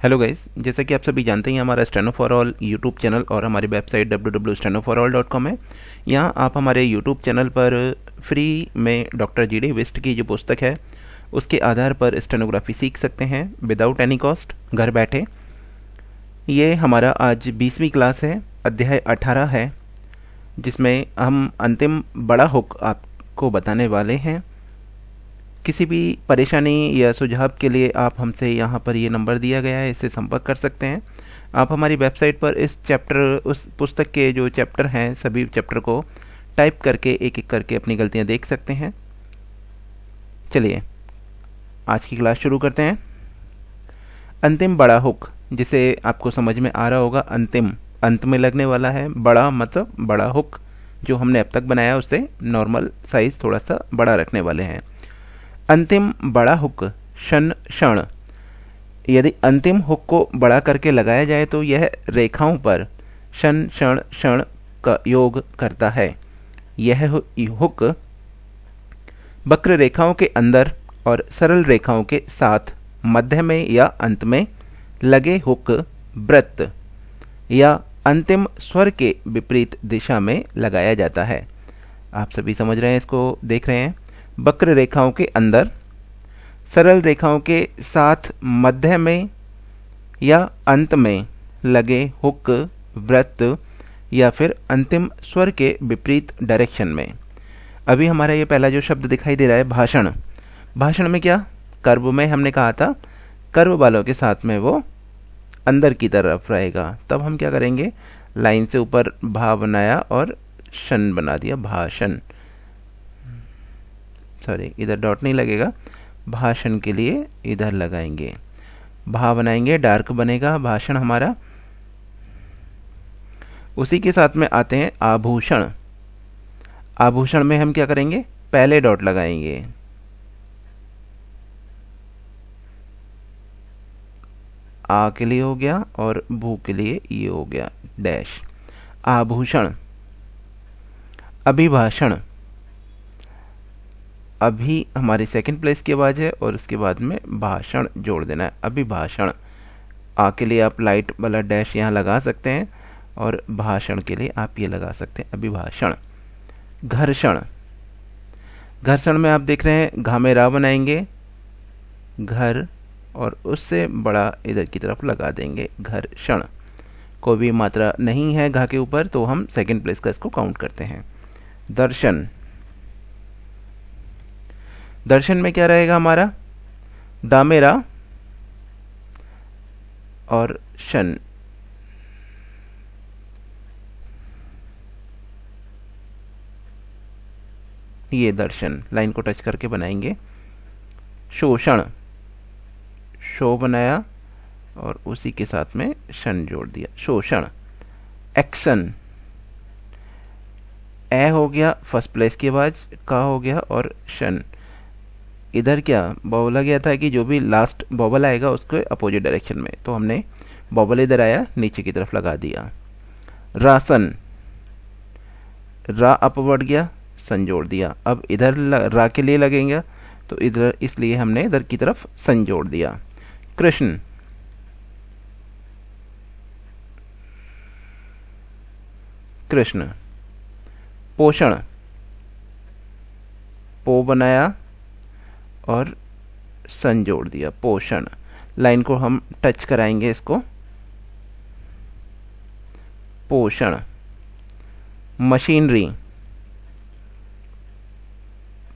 Hello guys, जैसा कि आप सभी जानते हैं हमारा steno for all YouTube channel और हमारी वेबसाइट www.stenoforall.com है। यहाँ आप हमारे यूट्यूब चैनल पर फ्री में डॉक्टर जी डी विस्ट की जो पुस्तक है उसके आधार पर स्टेनोग्राफी सीख सकते हैं विदाउट एनी कॉस्ट, घर बैठे। ये हमारा आज 20वीं क्लास है, अध्याय 18 है, जिसमें हम अंतिम बड़ा हुक आपको बताने वाले हैं। किसी भी परेशानी या सुझाव के लिए आप हमसे यहाँ पर ये नंबर दिया गया है, इससे संपर्क कर सकते हैं। आप हमारी वेबसाइट पर इस चैप्टर, उस पुस्तक के जो चैप्टर हैं, सभी चैप्टर को टाइप करके एक एक करके अपनी गलतियाँ देख सकते हैं। चलिए आज की क्लास शुरू करते हैं। अंतिम बड़ा हुक, जिसे आपको समझ में आ रहा होगा, अंतिम अंत में लगने वाला है, बड़ा मतलब बड़ा हुक जो हमने अब तक बनाया उससे नॉर्मल साइज थोड़ा सा बड़ा रखने वाले हैं। अंतिम बड़ा हुक शन क्षण। यदि अंतिम हुक को बड़ा करके लगाया जाए तो यह रेखाओं पर शन क्षण क्षण का योग करता है। यह हुक वक्र रेखाओं के अंदर और सरल रेखाओं के साथ मध्य में या अंत में लगे हुक वृत्त या अंतिम स्वर के विपरीत दिशा में लगाया जाता है। आप सभी समझ रहे हैं, इसको देख रहे हैं। वक्र रेखाओं के अंदर, सरल रेखाओं के साथ मध्य में या अंत में लगे हुक वृत्त या फिर अंतिम स्वर के विपरीत डायरेक्शन में। अभी हमारा ये पहला जो शब्द दिखाई दे रहा है भाषण। भाषण में क्या, कर्व में हमने कहा था कर्व वालों के साथ में वो अंदर की तरफ रहेगा। तब हम क्या करेंगे, लाइन से ऊपर भा बनाया और शन बना दिया, भाषण। सॉरी, इधर डॉट नहीं लगेगा, भाषण के लिए इधर लगाएंगे, भा बनाएंगे, डार्क बनेगा भाषण हमारा। उसी के साथ में आते हैं आभूषण। आभूषण में हम क्या करेंगे, पहले डॉट लगाएंगे, आ के लिए हो गया और भू के लिए ये हो गया डैश। आभूषण। अभिभाषण। अभी हमारी सेकंड प्लेस की आवाज है और उसके बाद में भाषण जोड़ देना है, अभिभाषण। आ के लिए आप लाइट वाला डैश यहाँ लगा सकते हैं और भाषण के लिए आप ये लगा सकते हैं, अभिभाषण। घर्षण। घर्षण में आप देख रहे हैं घा में रा बनाएंगे, घर, और उससे बड़ा इधर की तरफ लगा देंगे, घर्षण। कोई भी मात्रा नहीं है घा के ऊपर तो हम सेकंड प्लेस का इसको काउंट करते हैं। दर्शन। दर्शन में क्या रहेगा हमारा, दामेरा और शन। ये दर्शन लाइन को टच करके बनाएंगे। शोषण। शो बनाया और उसी के साथ में शन जोड़ दिया, शोषण। एक्शन। ए हो गया फर्स्ट प्लेस की आवाज, का हो गया और शन। इधर क्या बॉबल गया था कि जो भी लास्ट बॉबल आएगा उसके अपोजिट डायरेक्शन में, तो हमने बॉबल इधर आया नीचे की तरफ लगा दिया। रासन। रा अपवर्ड गया, सन जोड़ दिया। अब इधर रा के लिए लगेंगे तो इधर, इसलिए हमने इधर की तरफ सन जोड़ दिया। कृष्ण। कृष्ण। पोषण। पो बनाया और सन जोड़ दिया, पोषण। लाइन को हम टच कराएंगे इसको, पोषण। मशीनरी।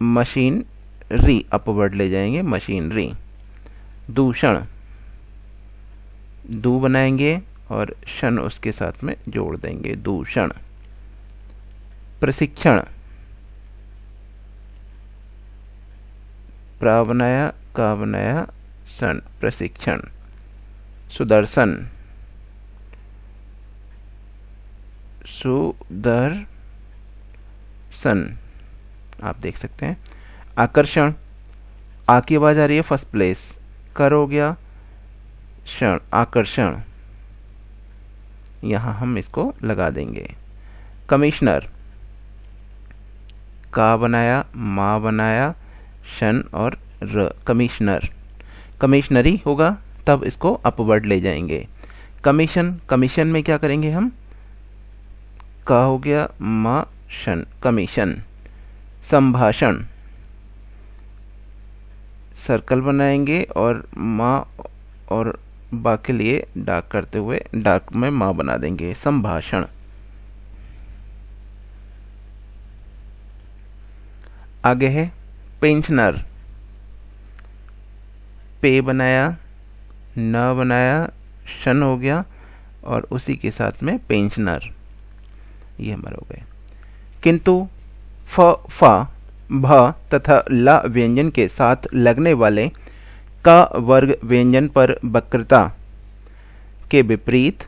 मशीन री अपवर्ड ले जाएंगे, मशीनरी। दूषण। दू बनाएंगे और शन उसके साथ में जोड़ देंगे, दूषण। प्रशिक्षण। प्रा बनाया, का बनाया, सन, प्रशिक्षण। सुदर्शन। सुदर्शन, आप देख सकते हैं। आकर्षण। आ की आवाज आ रही है फर्स्ट प्लेस, कर हो गया, क्षण, आकर्षण। यहां हम इसको लगा देंगे। कमिश्नर। का बनाया, मा बनाया, शन और र, कमिश्नर। कमिश्नरी होगा तब इसको अपवर्ड ले जाएंगे। कमीशन, कमीशन में क्या करेंगे हम, का हो गया म शन, कमीशन। संभाषण, सर्कल बनाएंगे और माँ और बा के लिए डार्क करते हुए डार्क में माँ बना देंगे, संभाषण। आगे है पेंशनर, पे बनाया, न बनाया, शन हो गया और उसी के साथ में पेंशनर, ये हमारा हो गए। किंतु फ, फा, भ तथा ला व्यंजन के साथ लगने वाले का वर्ग व्यंजन पर वक्रता के विपरीत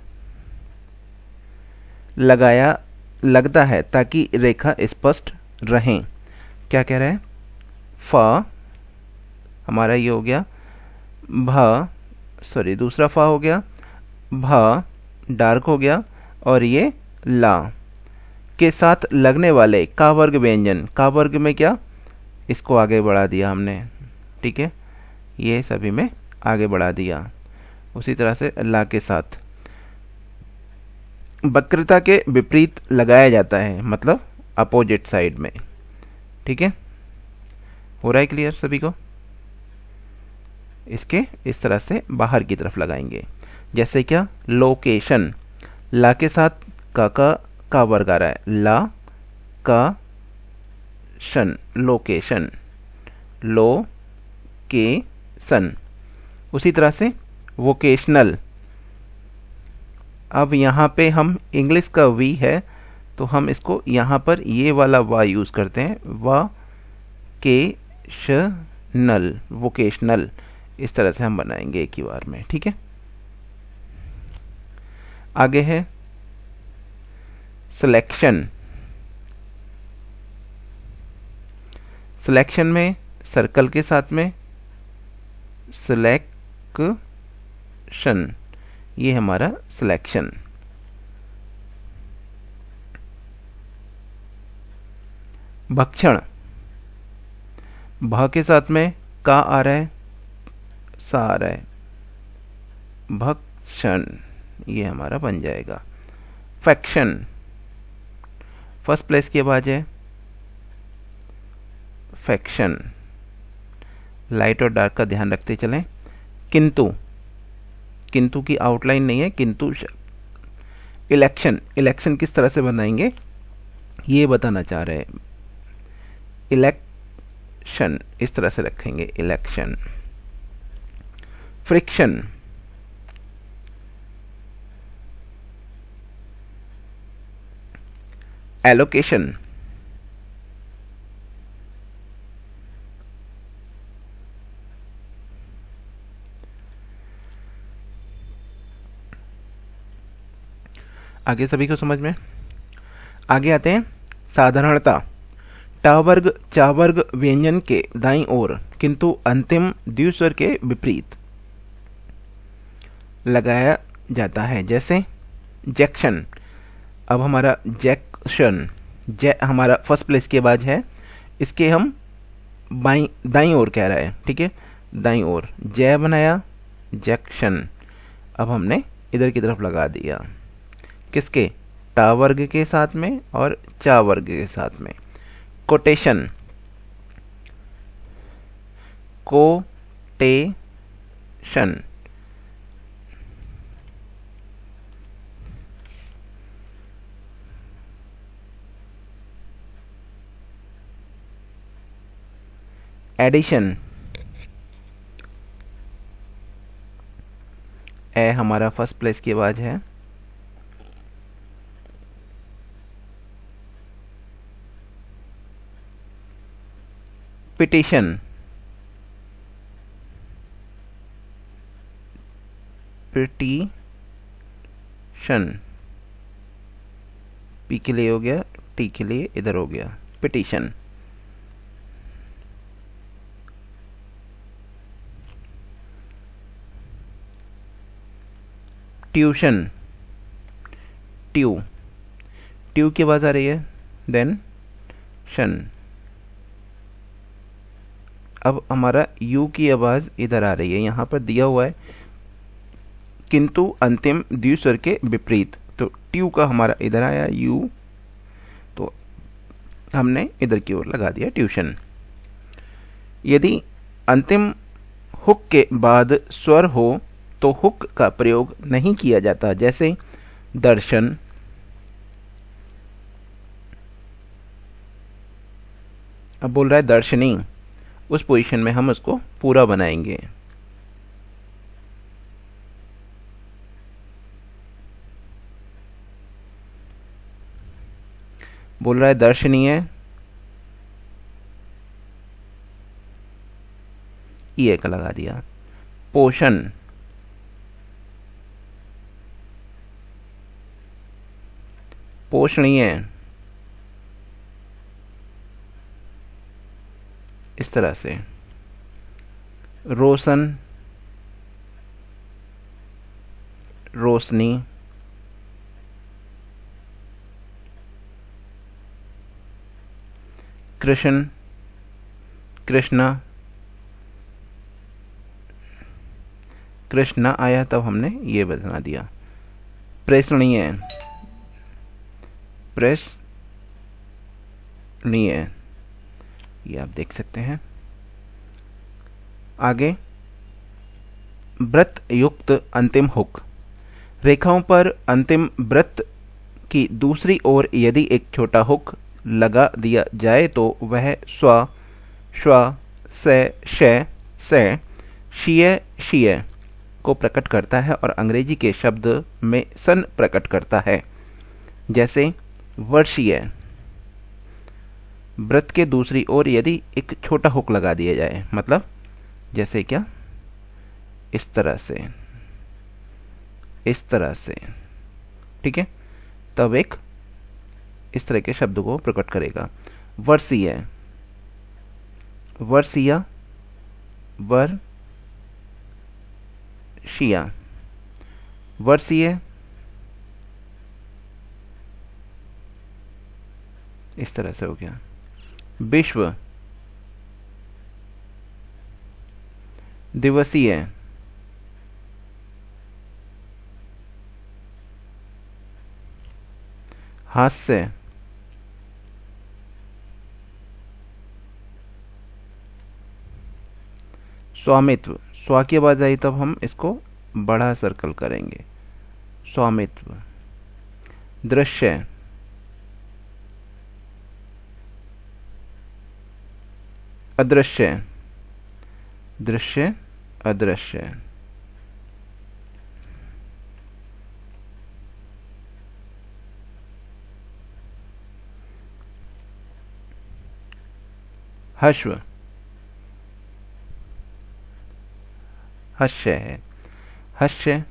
लगता है ताकि रेखा स्पष्ट रहें। क्या कह रहा है, फ हमारा ये हो गया, दूसरा फा हो गया, भ डार्क हो गया और ये ला के साथ लगने वाले का वर्ग व्यंजन, का वर्ग में क्या, इसको आगे बढ़ा दिया हमने, ठीक है, ये सभी में आगे बढ़ा दिया। उसी तरह से ला के साथ वक्रता के विपरीत लगाया जाता है, मतलब अपोजिट साइड में, ठीक है। हो रहा है क्लियर सभी को? इसके इस तरह से बाहर की तरफ लगाएंगे। जैसे क्या, लोकेशन, ला के साथ का वर्ग आ रहा है, ला का शन, लोकेशन, लो के सन। उसी तरह से वोकेशनल, अब यहाँ पे हम इंग्लिश का वी है तो हम इसको यहाँ पर ये वाला वा यूज करते हैं, वा के श नल, वोकेशनल, इस तरह से हम बनाएंगे एक ही बार में, ठीक है। आगे है सिलेक्शन, सिलेक्शन में सर्कल के साथ में सिलेक्शन, ये हमारा सिलेक्शन। भक्षण, भ के साथ में का आ रहा है, सा आ रहा है, भक्षण, ये हमारा बन जाएगा। फैक्शन, फर्स्ट प्लेस के बाद है फैक्शन, लाइट और डार्क का ध्यान रखते चलें। किंतु, किंतु की आउटलाइन नहीं है, किंतु। इलेक्शन, इलेक्शन किस तरह से बनाएंगे ये बताना चाह रहे हैं। इलेक्शन इस तरह से रखेंगे, इलेक्शन। फ्रिक्शन, एलोकेशन, आगे सभी को समझ में। आगे आते हैं साधारणता, टा वर्ग चा वर्ग व्यंजन के दाईं ओर किंतु अंतिम द्विस्वर के विपरीत लगाया जाता है। जैसे जैक्शन, अब हमारा जैक्शन, हमारा फर्स्ट प्लेस के बाद है, इसके हम दाईं ओर कह रहा है, ठीक है, दाईं ओर, जय बनाया, जैक्शन। अब हमने इधर की तरफ लगा दिया, किसके, टा वर्ग के साथ में और चा वर्ग के साथ में। कोटेशन, कोटेशन, एडिशन, ए हमारा फर्स्ट प्लेस की आवाज है। पिटिशन, पिटीशन, पी के लिए हो गया, टी के लिए इधर हो गया, पिटीशन। ट्यूशन, ट्यू की आवाज आ रही है, देन शन। अब हमारा यू की आवाज इधर आ रही है, यहां पर दिया हुआ है किंतु अंतिम द्विस्वर के विपरीत। तो ट्यू का हमारा इधर आया यू, तो हमने इधर की ओर लगा दिया ट्यूशन। यदि अंतिम हुक के बाद स्वर हो तो हुक का प्रयोग नहीं किया जाता, जैसे दर्शन, अब बोल रहा है दर्शनी, उस पोजीशन में हम उसको पूरा बनाएंगे। बोल रहा है दर्शनीय, ये का लगा दिया। पोषण, पोषणीय, इस तरह से। रोशन, रोशनी, कृष्ण, कृष्णा, कृष्णा आया तब हमने ये बना दिया। प्रेषणीय, प्रेषणीय, ये आप देख सकते हैं। आगे वृत्त युक्त अंतिम हुक। रेखाओं पर अंतिम वृत्त की दूसरी ओर यदि एक छोटा हुक लगा दिया जाए तो वह स्व, श्व, से, शय, से, शीय, शीय को प्रकट करता है और अंग्रेजी के शब्द में सन प्रकट करता है। जैसे वर्षीय, वृत्त के दूसरी ओर यदि एक छोटा हुक लगा दिया जाए, मतलब जैसे क्या, इस तरह से, इस तरह से, ठीक है, तब एक इस तरह के शब्द को प्रकट करेगा। वर्षीय, वर्षीय, वर्षीय, वर्षीय, इस तरह से हो गया। विश्व, दिवसीय, हास्य, स्वामित्व, स्वा की आवाज आई तब हम इसको बड़ा सर्कल करेंगे। स्वामित्व, दृश्य, अदृश्य, दृश्य, अदृश्य, हश्व, हस्य है, हस्य,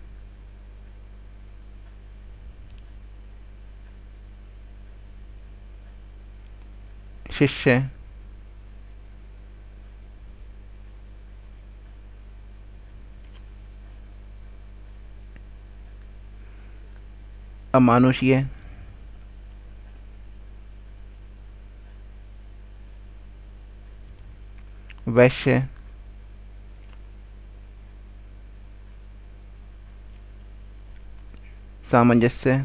शिष्य, अमानुषीय, वैश्य, सामंजस्य,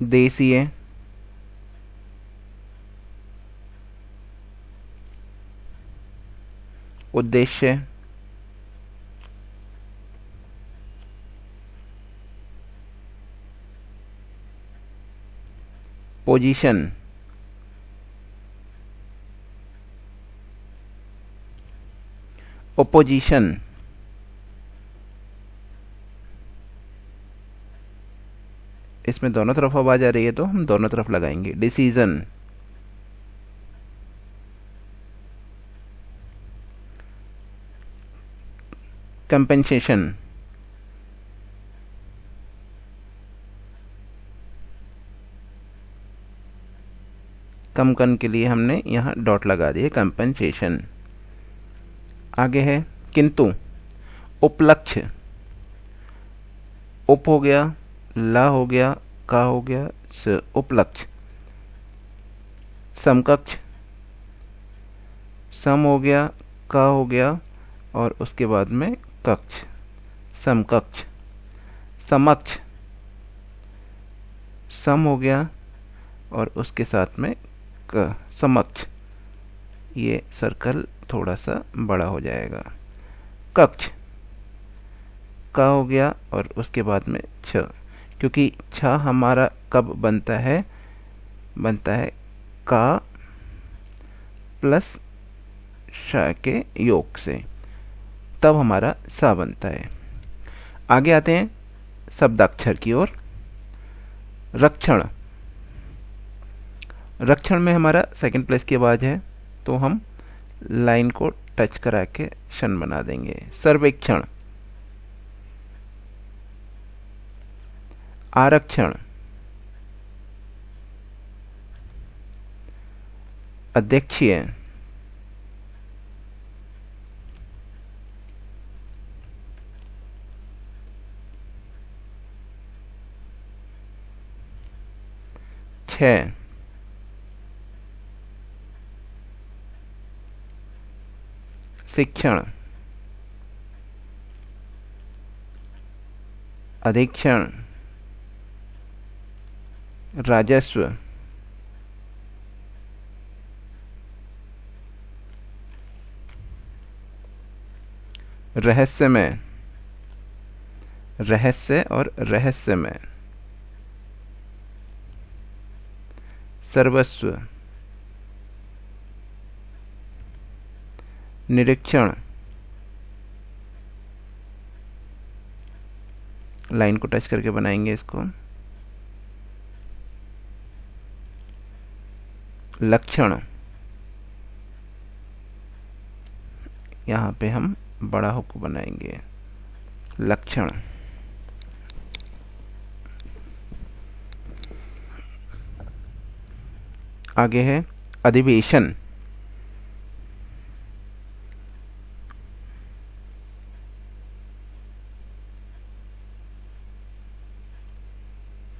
देशीय, उद्देश्य, पोजीशन, ओपोजिशन, इसमें दोनों तरफ आवाज आ रही है तो हम दोनों तरफ लगाएंगे। डिसीजन, कंपेंसेशन, कम करने के लिए हमने यहाँ डॉट लगा दिए, कंपेंसेशन। आगे है किंतु, उपलक्ष्य, उप हो गया, ला हो गया, का हो गया, स, उपलक्ष्य। समकक्ष, सम हो गया, का हो गया और उसके बाद में कक्ष, समकक्ष, समक्ष, सम हो गया और उसके साथ में क, समक्ष। ये सर्कल थोड़ा सा बड़ा हो जाएगा। कक्ष, का हो गया और उसके बाद में छ, क्योंकि छ हमारा कब बनता है का प्लस श के योग से, तब हमारा सा बनता है। आगे आते हैं शब्दाक्षर की ओर। रक्षण, रक्षण में हमारा सेकंड प्लेस की आवाज है, तो हम लाइन को टच करा के शन बना देंगे। सर्वेक्षण, आरक्षण, अध्यक्षीय, छः, शिक्षण, अधीक्षण, राजस्व, रहस्यमय, रहस्य और रहस्यमय, सर्वस्व, निरीक्षण, लाइन को टच करके बनाएंगे इसको, लक्षण, यहाँ पे हम बड़ा होकर बनाएंगे लक्षण। आगे है अधिवेशन,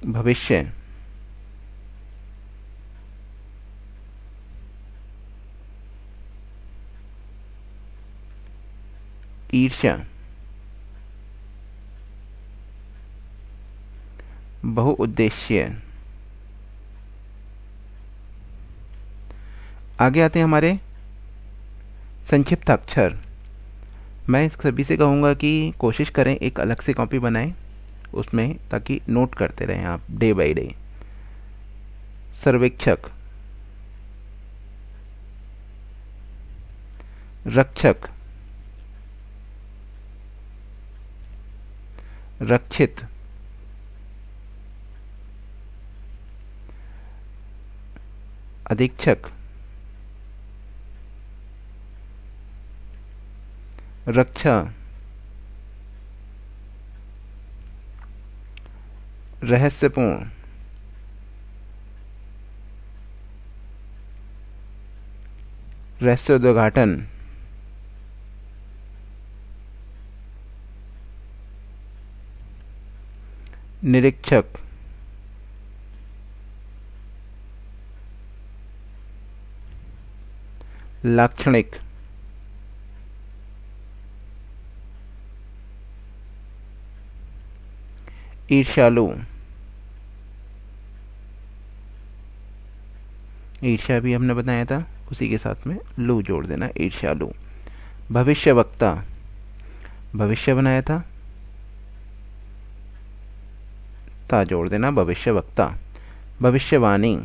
भविष्य, ईर्ष्या, बहुउद्देश्य। आगे आते हैं हमारे संक्षिप्त अक्षर। मैं सभी से कहूँगा कि कोशिश करें एक अलग से कॉपी बनाएं उसमें, ताकि नोट करते रहें आप डे बाय डे। सर्वेक्षक, रक्षक, रक्षित, अधीक्षक, रक्षा, रहस्यपूर्ण, रहस्योद्घाटन, निरीक्षक, लाक्षणिक, ईर्ष्यालु, ईर्ष्या भी हमने बताया था, उसी के साथ में लू जोड़ देना, ईर्ष्यालु। भविष्यवक्ता, भविष्य बनाया था, ता जोड़ देना, भविष्यवक्ता। भविष्यवाणी,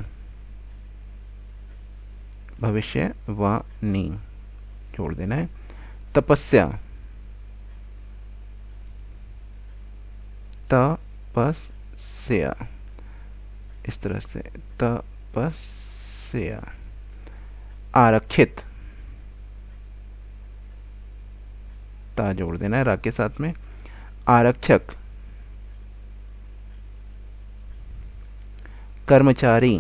भविष्यवाणी जोड़ देना है। तपस्या, तपस्या, इस तरह से तपस्या। आरक्षित, ता जोड़ देना है रा के साथ में। आरक्षक, कर्मचारी,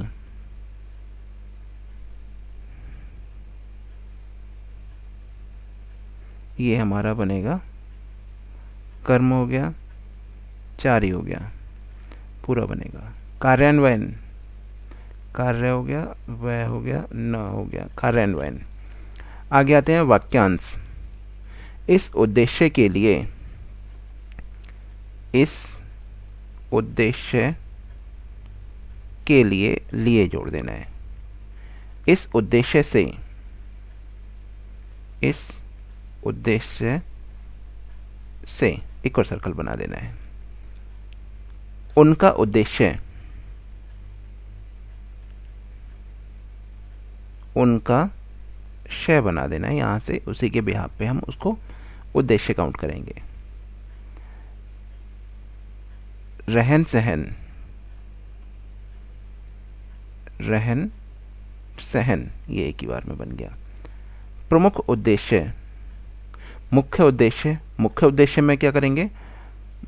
ये हमारा बनेगा कर्म हो गया, चारी हो गया, पूरा बनेगा। कार्यान्वयन, कार्य हो गया, वह हो गया, न हो गया, कार्यान्वयन। आगे आते हैं वाक्यांश। इस उद्देश्य के लिए, इस उद्देश्य के लिए जोड़ देना है। इस उद्देश्य से, इस उद्देश्य से एक और सर्कल बना देना है। उनका उद्देश्य, उनका शय बना देना है। यहां से उसी के बिहाफ पे हम उसको उद्देश्य काउंट करेंगे। रहन सहन, रहन सहन, ये एक ही बार में बन गया। प्रमुख उद्देश्य, मुख्य उद्देश्य, मुख्य उद्देश्य में क्या करेंगे,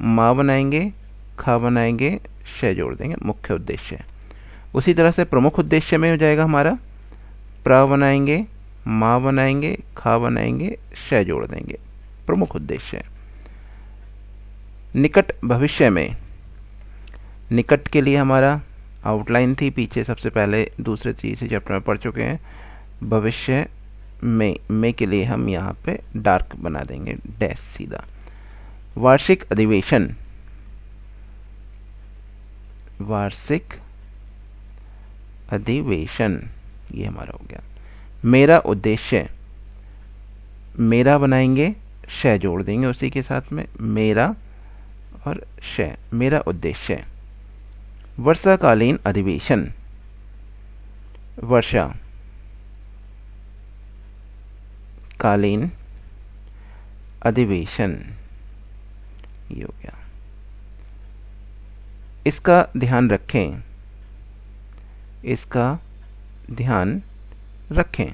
माँ बनाएंगे, खा बनाएंगे, शय जोड़ देंगे, मुख्य उद्देश्य। उसी तरह से प्रमुख उद्देश्य में हो जाएगा हमारा, प्र बनाएंगे, माँ बनाएंगे, खा बनाएंगे, शय जोड़ देंगे, प्रमुख उद्देश्य। निकट भविष्य में, निकट के लिए हमारा आउटलाइन थी पीछे, सबसे पहले दूसरे तीसरे चैप्टर में पढ़ चुके हैं। भविष्य में के लिए हम यहाँ पे डार्क बना देंगे, डैश सीधा। वार्षिक अधिवेशन, वार्षिक अधिवेशन, ये हमारा हो गया। मेरा उद्देश्य, मेरा बनाएंगे, शय जोड़ देंगे उसी के साथ में, मेरा और शय, मेरा उद्देश्य। वर्षाकालीन अधिवेशन, वर्षा कालीन अधिवेशन, ये हो गया। इसका ध्यान रखें, इसका ध्यान रखें।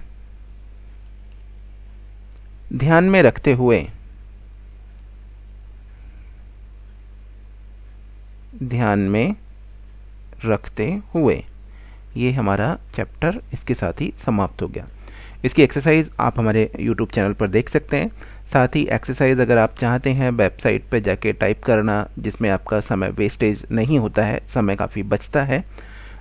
ध्यान में रखते हुए, ध्यान में रखते हुए, ये हमारा चैप्टर इसके साथ ही समाप्त हो गया। इसकी एक्सरसाइज आप हमारे YouTube चैनल पर देख सकते हैं। साथ ही एक्सरसाइज अगर आप चाहते हैं वेबसाइट पर जाके टाइप करना, जिसमें आपका समय वेस्टेज नहीं होता है, समय काफ़ी बचता है,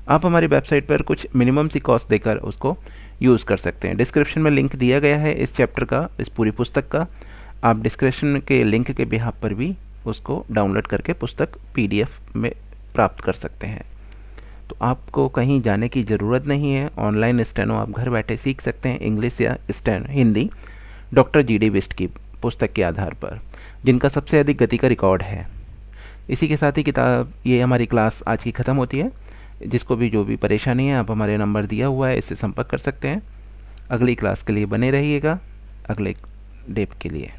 आप हमारी वेबसाइट पर कुछ मिनिमम सी कॉस्ट देकर उसको यूज़ कर सकते हैं। डिस्क्रिप्शन में लिंक दिया गया है इस चैप्टर का, इस पूरी पुस्तक का। आप डिस्क्रिप्शन के लिंक के बिहाफ पर भी उसको डाउनलोड करके पुस्तक PDF में प्राप्त कर सकते हैं। तो आपको कहीं जाने की ज़रूरत नहीं है। ऑनलाइन स्टेनो आप घर बैठे सीख सकते हैं, इंग्लिश या हिंदी, डॉक्टर GD बिस्ट की पुस्तक के आधार पर, जिनका सबसे अधिक गति का रिकॉर्ड है। इसी के साथ ही किताब, ये हमारी क्लास आज की ख़त्म होती है। जिसको भी जो भी परेशानी है, आप हमारे नंबर दिया हुआ है, इससे संपर्क कर सकते हैं। अगली क्लास के लिए बने रहिएगा, अगले डेप के लिए।